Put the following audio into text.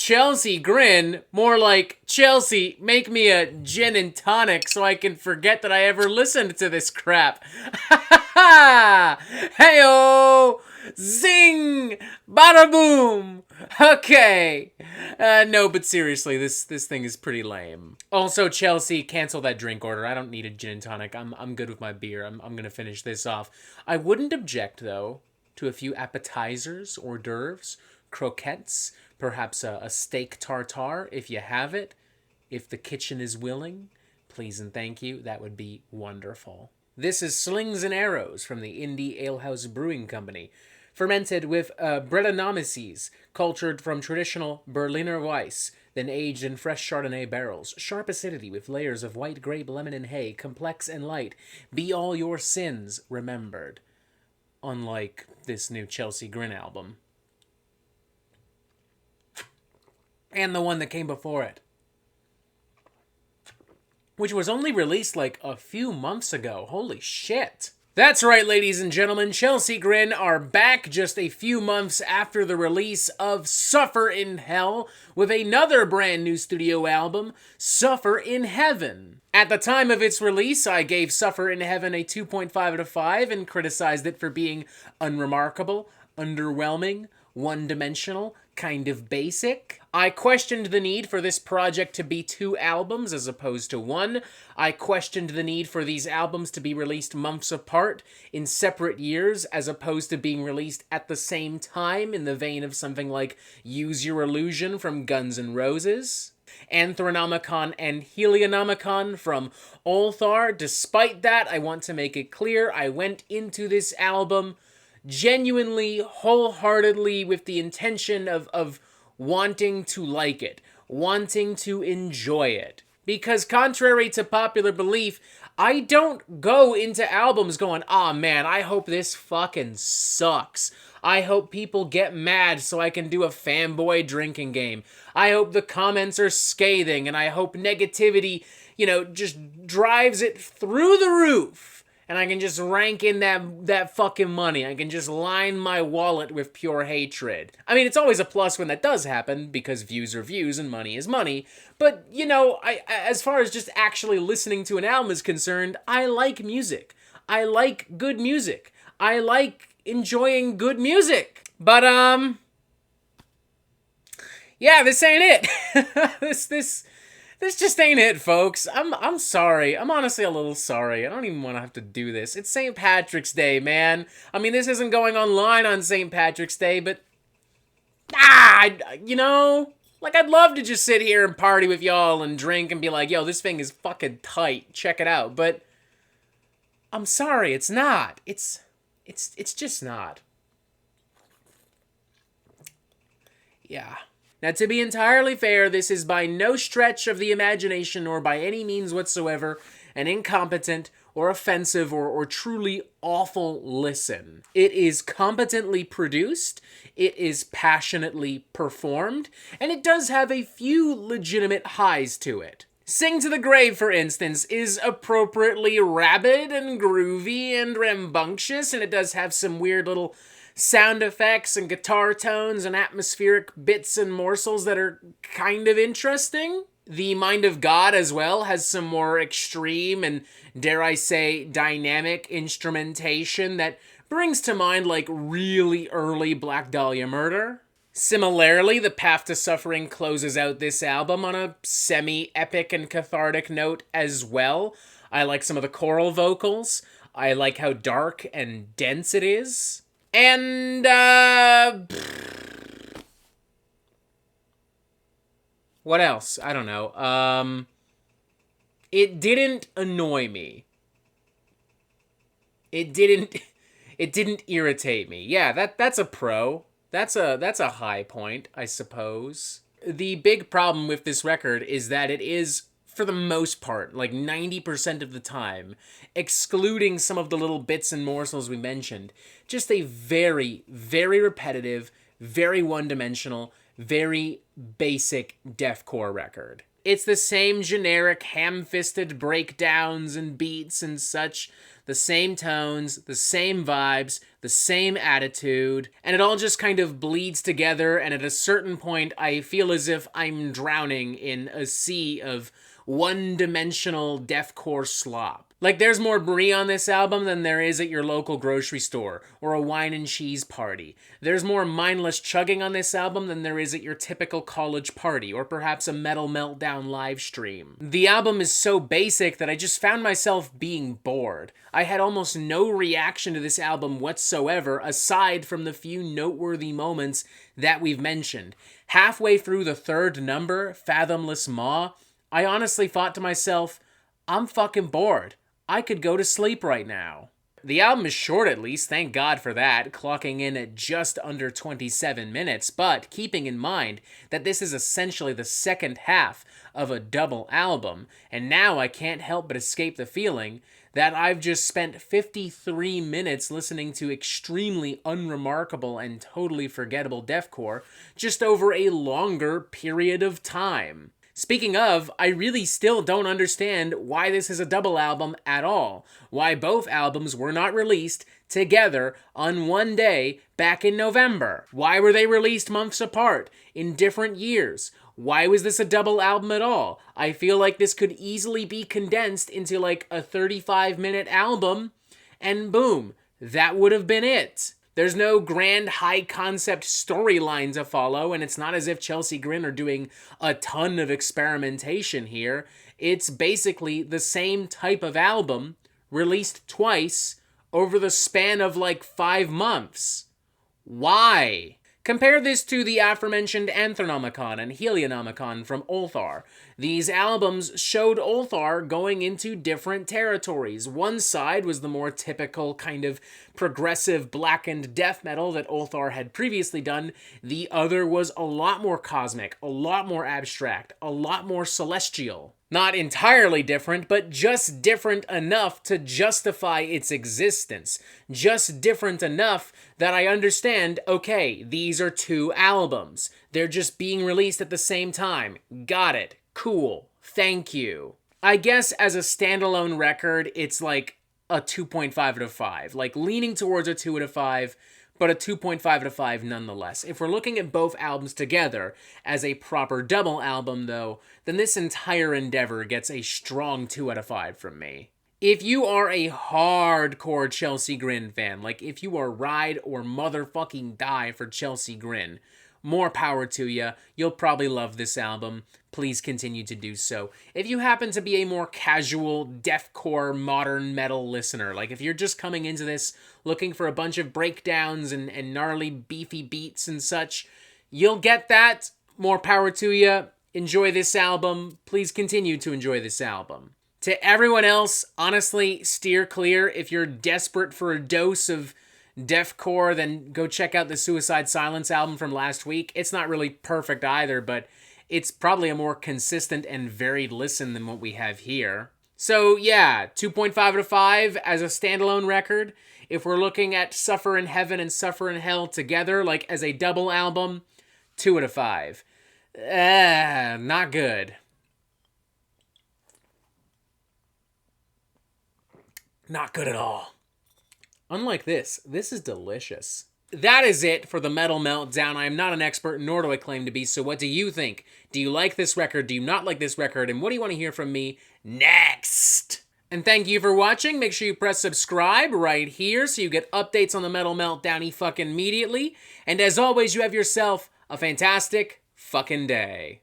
Chelsea Grin, more like, Chelsea, make me a gin and tonic so I can forget that I ever listened to this crap. Ha ha ha! Heyo! Zing! Bada boom! Okay. No, but seriously, this thing is pretty lame. Also, Chelsea, cancel that drink order. I don't need a gin and tonic. I'm good with my beer. I'm gonna finish this off. I wouldn't object, though, to a few appetizers, hors d'oeuvres, croquettes, perhaps a steak tartare if you have it. If the kitchen is willing, please and thank you. That would be wonderful. This is Slings and Arrows from the Indie Alehouse Brewing Company. Fermented with Brettanomyces, cultured from traditional Berliner Weiss, then aged in fresh Chardonnay barrels. Sharp acidity with layers of white grape, lemon, and hay, complex and light. Be all your sins remembered. Unlike this new Chelsea Grin album. And the one that came before it. Which was only released like a few months ago. Holy shit. That's right, ladies and gentlemen. Chelsea Grin are back just a few months after the release of Suffer in Hell with another brand new studio album, Suffer in Heaven. At the time of its release, I gave Suffer in Heaven a 2.5 out of 5 and criticized it for being unremarkable, underwhelming, one-dimensional, kind of basic. I questioned the need for this project to be 2 albums as opposed to 1. I questioned the need for these albums to be released months apart in separate years as opposed to being released at the same time in the vein of something like Use Your Illusion from Guns N' Roses. Anthronomicon and Helionomicon from Ulthar. Despite that, I want to make it clear I went into this album genuinely, wholeheartedly with the intention of wanting to like it, wanting to enjoy it. Because contrary to popular belief, I don't go into albums going, "Aw, man, I hope this fucking sucks. I hope people get mad so I can do a fanboy drinking game. I hope the comments are scathing, and I hope negativity, just drives it through the roof. And I can just rank in that fucking money. I can just line my wallet with pure hatred." I mean, it's always a plus when that does happen, because views are views and money is money. But, as far as just actually listening to an album is concerned, I like music. I like good music. I like enjoying good music. But, yeah, this ain't it. This just ain't it, folks. I'm sorry. I'm honestly a little sorry. I don't even want to have to do this. It's St. Patrick's Day, man. I mean, this isn't going online on St. Patrick's Day, but I'd love to just sit here and party with y'all and drink and be like, "Yo, this thing is fucking tight. Check it out." But I'm sorry, it's not. It's just not. Yeah. Now, to be entirely fair, this is by no stretch of the imagination or by any means whatsoever an incompetent or offensive or truly awful listen. It is competently produced, it is passionately performed, and it does have a few legitimate highs to it. Sing to the Grave, for instance, is appropriately rabid and groovy and rambunctious, and it does have some weird little sound effects and guitar tones and atmospheric bits and morsels that are kind of interesting. The Mind of God as well has some more extreme and, dare I say, dynamic instrumentation that brings to mind like really early Black Dahlia Murder. Similarly, The Path to Suffering closes out this album on a semi-epic and cathartic note as well. I like some of the choral vocals. I like how dark and dense it is. And, what else? I don't know. It didn't annoy me. It didn't irritate me. Yeah, that's a pro. That's a high point, I suppose. The big problem with this record is that it is, for the most part, like 90% of the time, excluding some of the little bits and morsels we mentioned, just a very, very repetitive, very one-dimensional, very basic deathcore record. It's the same generic ham-fisted breakdowns and beats and such, the same tones, the same vibes, the same attitude, and it all just kind of bleeds together, and at a certain point I feel as if I'm drowning in a sea of one-dimensional deathcore slop. Like, there's more brie on this album than there is at your local grocery store or a wine and cheese party. There's more mindless chugging on this album than there is at your typical college party or perhaps a Metal Meltdown live stream. The album is so basic that I just found myself being bored. I had almost no reaction to this album whatsoever aside from the few noteworthy moments that we've mentioned. Halfway through the third number, Fathomless Maw, I honestly thought to myself, I'm fucking bored. I could go to sleep right now. The album is short at least, thank God for that, clocking in at just under 27 minutes, but keeping in mind that this is essentially the second half of a double album, and now I can't help but escape the feeling that I've just spent 53 minutes listening to extremely unremarkable and totally forgettable deathcore just over a longer period of time. Speaking of, I really still don't understand why this is a double album at all. Why both albums were not released together on one day back in November. Why were they released months apart in different years? Why was this a double album at all? I feel like this could easily be condensed into like a 35-minute album, and boom, that would have been it. There's no grand high-concept storyline to follow, and it's not as if Chelsea Grin are doing a ton of experimentation here. It's basically the same type of album, released twice, over the span of like 5 months. Why? Compare this to the aforementioned Anthronomicon and Helionomicon from Ulthar. These albums showed Ulthar going into different territories. One side was the more typical kind of progressive blackened death metal that Ulthar had previously done. The other was a lot more cosmic, a lot more abstract, a lot more celestial. Not entirely different, but just different enough to justify its existence. Just different enough that I understand, okay, these are 2 albums. They're just being released at the same time. Got it. Cool. Thank you. I guess as a standalone record, it's like a 2.5 out of 5. Like leaning towards a 2 out of 5, but a 2.5 out of 5 nonetheless. If we're looking at both albums together as a proper double album, though, then this entire endeavor gets a strong 2 out of 5 from me. If you are a hardcore Chelsea Grin fan, like if you are ride or motherfucking die for Chelsea Grin, more power to you. You'll probably love this album. Please continue to do so. If you happen to be a more casual, deathcore, modern metal listener, like if you're just coming into this looking for a bunch of breakdowns and gnarly, beefy beats and such, you'll get that. More power to you. Enjoy this album. Please continue to enjoy this album. To everyone else, honestly, steer clear. If you're desperate for a dose of deathcore, then go check out the Suicide Silence album from last week. It's not really perfect either, but it's probably a more consistent and varied listen than what we have here. So yeah, 2.5 out of 5 as a standalone record. If we're looking at Suffer in Heaven and Suffer in Hell together, like as a double album, 2 out of 5. Not good. Not good at all. Unlike this is delicious. That is it for the Metal Meltdown. I am not an expert, nor do I claim to be, so what do you think? Do you like this record? Do you not like this record? And what do you want to hear from me next? And thank you for watching. Make sure you press subscribe right here so you get updates on the Metal Meltdown fucking immediately. And as always, you have yourself a fantastic fucking day.